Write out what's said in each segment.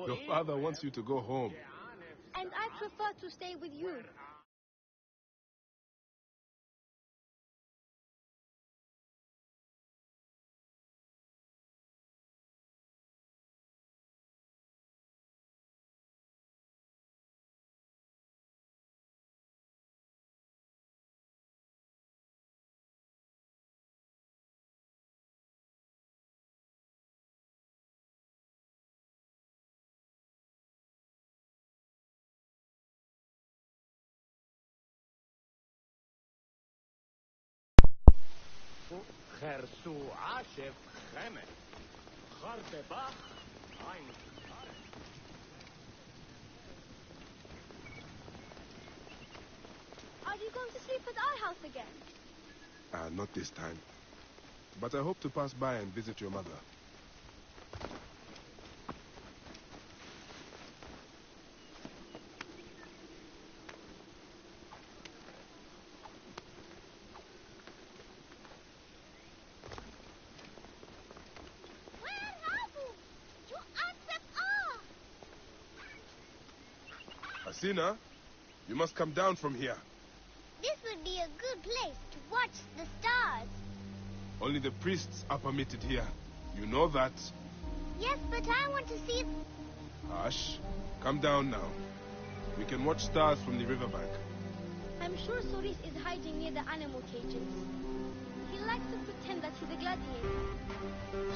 Your father wants you to go home. And I prefer to stay with you. Are you going to sleep at our house again? Not this time. But I hope to pass by and visit your mother. Asina, you must come down from here. This would be a good place to watch the stars. Only the priests are permitted here. You know that. Yes, but I want to see... Hush. Come down now. We can watch stars from the riverbank. I'm sure Soris is hiding near the animal cages. He likes to pretend that he's a gladiator.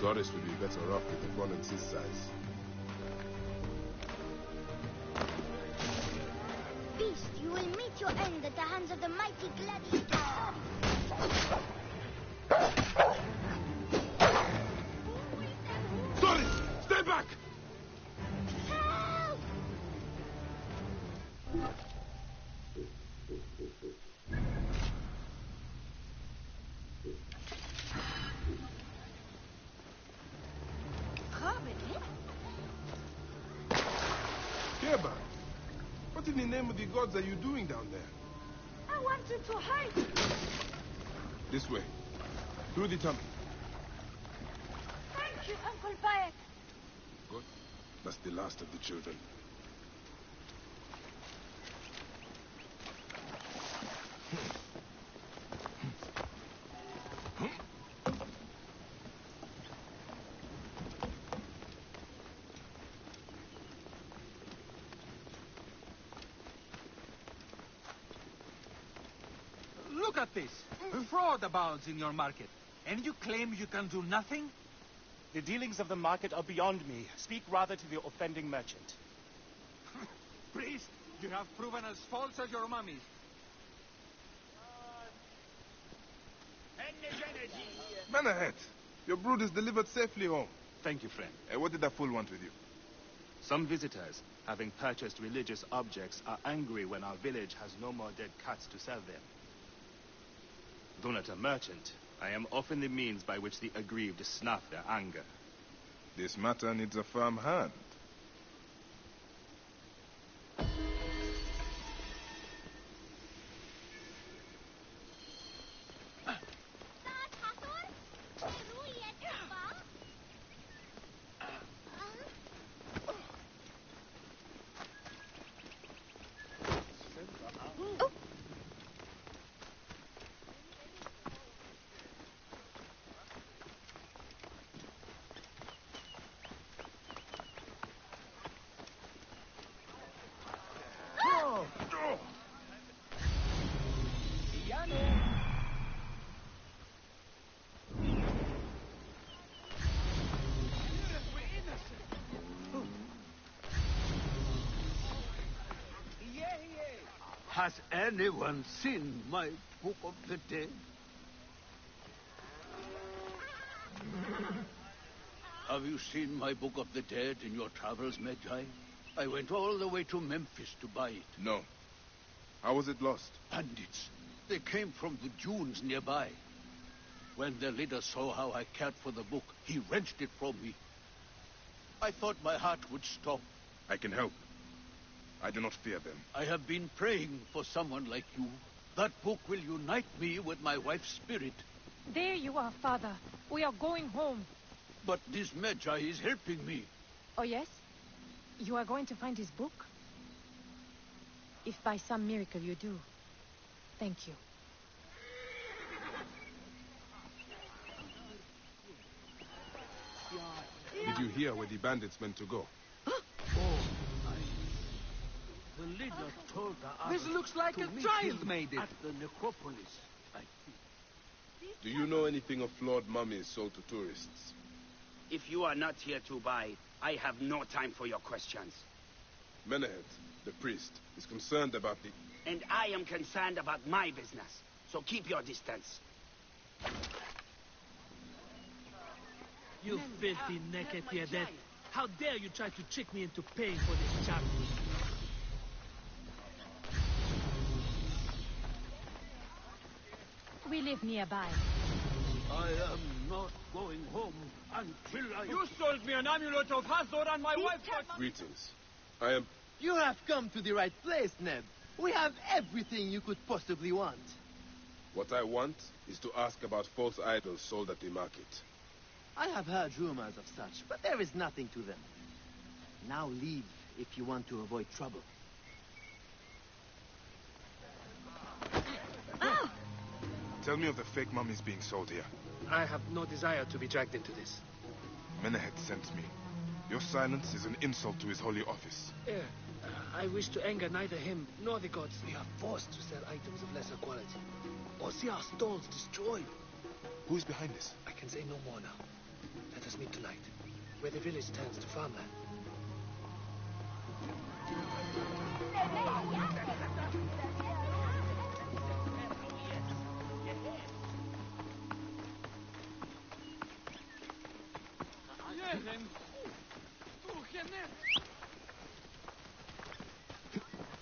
Soris would be better off with opponents his size. Beast, you will meet your end at the hands of the mighty gladiator. Soris! Stay back! Help! Keba, what in the name of the gods are you doing down there? I wanted to hide. This way. Through the tunnel. Thank you, Uncle Bayek. Good. That's the last of the children. Look at this. Fraud abounds in your market. And you claim you can do nothing? The dealings of the market are beyond me. Speak rather to the offending merchant. Priest, you have proven as false as your mummies. Manahet, your brood is delivered safely home. Thank you, friend. What did that fool want with you? Some visitors, having purchased religious objects, are angry when our village has no more dead cats to sell them. Though not a merchant, I am often the means by which the aggrieved snuff their anger. This matter needs a firm hand. Has anyone seen my Book of the Dead? Have you seen my Book of the Dead in your travels, Magi? I went all the way to Memphis to buy it. No. How was it lost? Bandits. They came from the dunes nearby. When their leader saw how I cared for the book, he wrenched it from me. I thought my heart would stop. I can help. I do not fear them. I have been praying for someone like you. That book will unite me with my wife's spirit. There you are, father. We are going home. But this Magi is helping me. Oh, yes? You are going to find his book? If by some miracle you do, thank you. Did you hear where the bandits meant to go? The leader told the This others looks like to a meet child him made it. at the necropolis, I think. Do you know anything of flawed mummies sold to tourists? If you are not here to buy, I have no time for your questions. Menehet, the priest, is concerned about the... And I am concerned about my business, so keep your distance. You filthy naked Piedet. How dare you try to trick me into paying for this chap? We live nearby. I am not going home until I... You sold me an amulet of Hazor and my wife got... Greetings. I am... You have come to the right place, Neb. We have everything you could possibly want. What I want is to ask about false idols sold at the market. I have heard rumors of such, but there is nothing to them. Now leave if you want to avoid trouble. Tell me of the fake mummies being sold here. I have no desire to be dragged into this. Menehet sent me. Your silence is an insult to his holy office. I wish to anger neither him nor the gods. We are forced to sell items of lesser quality, or see our stalls destroyed. Who is behind this? I can say no more now. Let us meet tonight, where the village turns to farmland.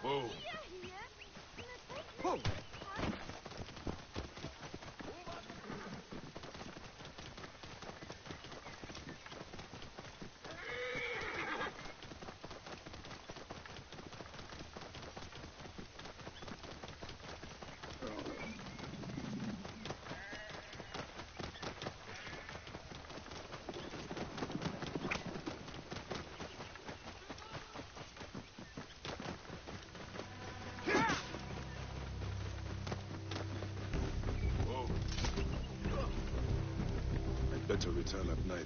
Whoa. Whoa. Better return at night.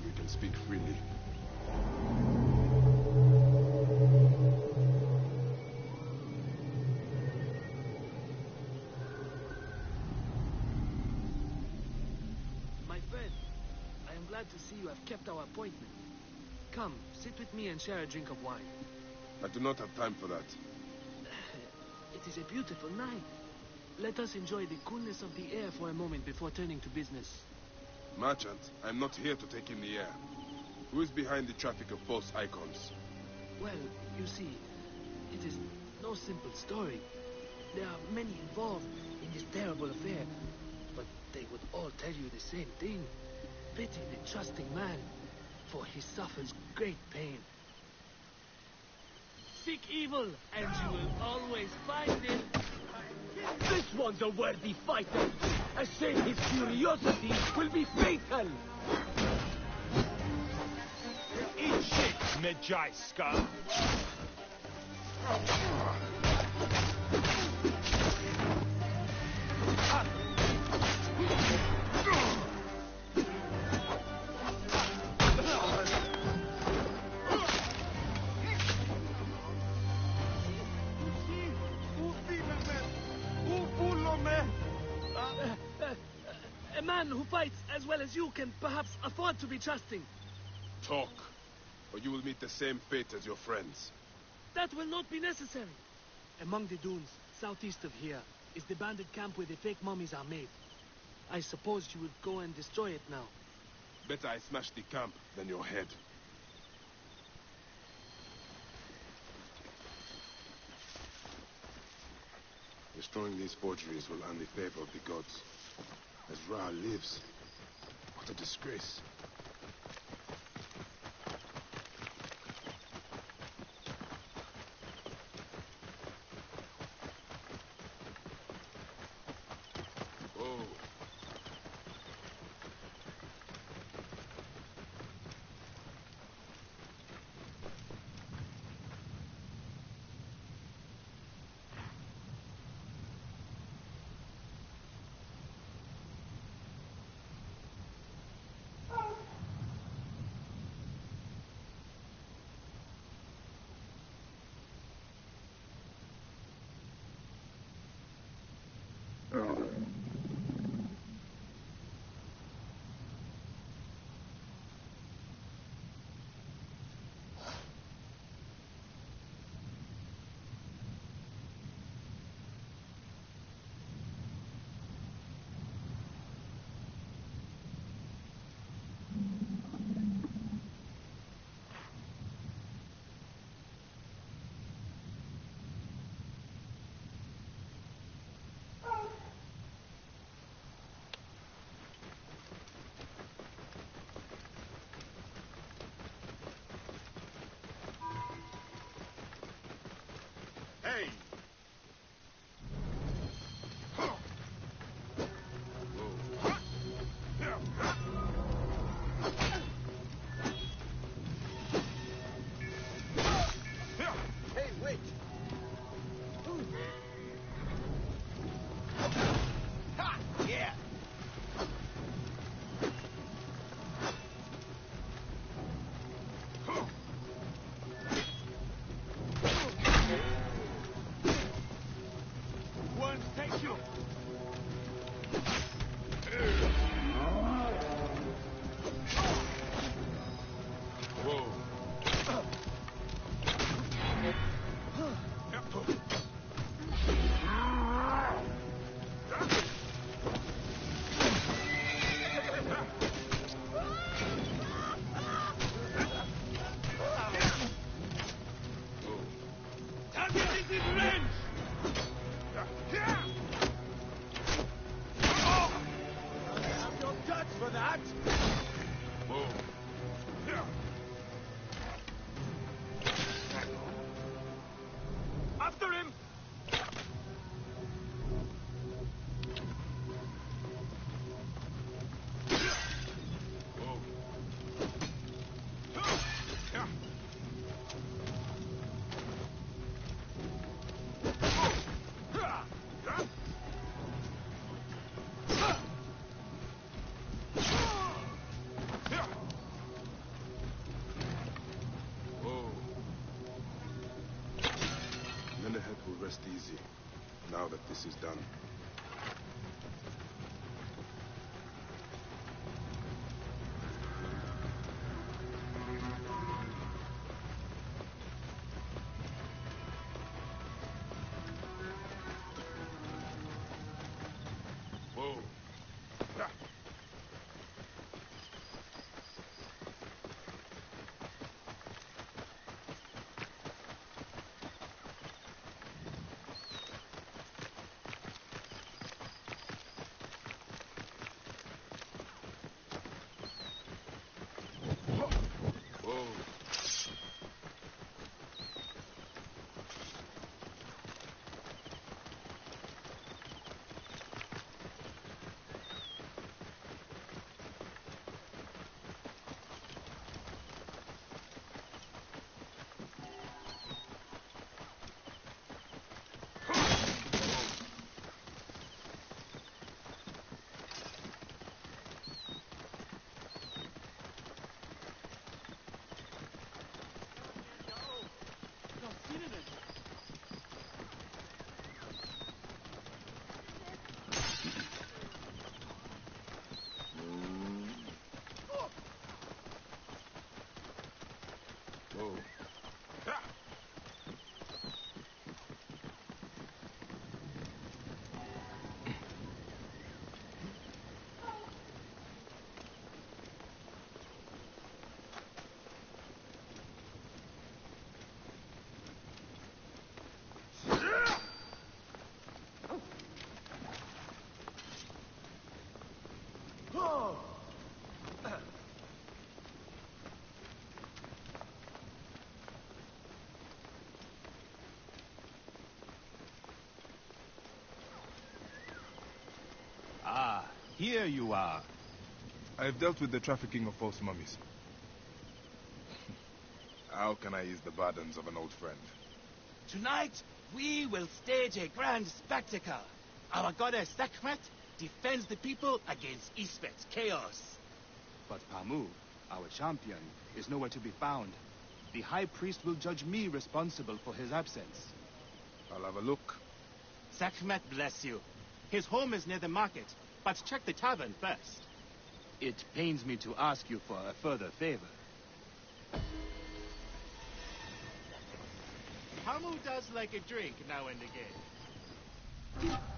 We can speak freely. My friend, I am glad to see you have kept our appointment. Come, sit with me and share a drink of wine. I do not have time for that. It is a beautiful night. Let us enjoy the coolness of the air for a moment before turning to business. Merchant, I am not here to take in the air. Who is behind the traffic of false icons? Well, you see, it is no simple story. There are many involved in this terrible affair, but they would all tell you the same thing. Pity the trusting man, for he suffers great pain. Seek evil, and you will always find it. This one's a worthy fighter. I say his curiosity will be fatal. Eat shit, Magi scum. A man who fights as well as you can perhaps afford to be trusting. Talk, or you will meet the same fate as your friends. That will not be necessary. Among the dunes, southeast of here, is the bandit camp where the fake mummies are made. I suppose you would go and destroy it now. Better I smash the camp than your head. Destroying these forgeries will earn the favor of the gods. As Ra lives, what a disgrace. Whoa. Hey! Hey, wait! Ha! Yeah! One, thank you! Whoa. Target is in range! I have no guts for that! Whoa. After him! Whoa. Whoa. Men ahead will rest easy, now that this is done. Whoa. Whoa. Whoa. Ah, here you are. I have dealt with the trafficking of false mummies. How can I ease the burdens of an old friend? Tonight, we will stage a grand spectacle. Our goddess Sekhmet defends the people against Isfet's chaos. But Pamu, our champion, is nowhere to be found. The High Priest will judge me responsible for his absence. I'll have a look. Sekhmet bless you. His home is near the market, but check the tavern first. It pains me to ask you for a further favor. Hamu does like a drink now and again.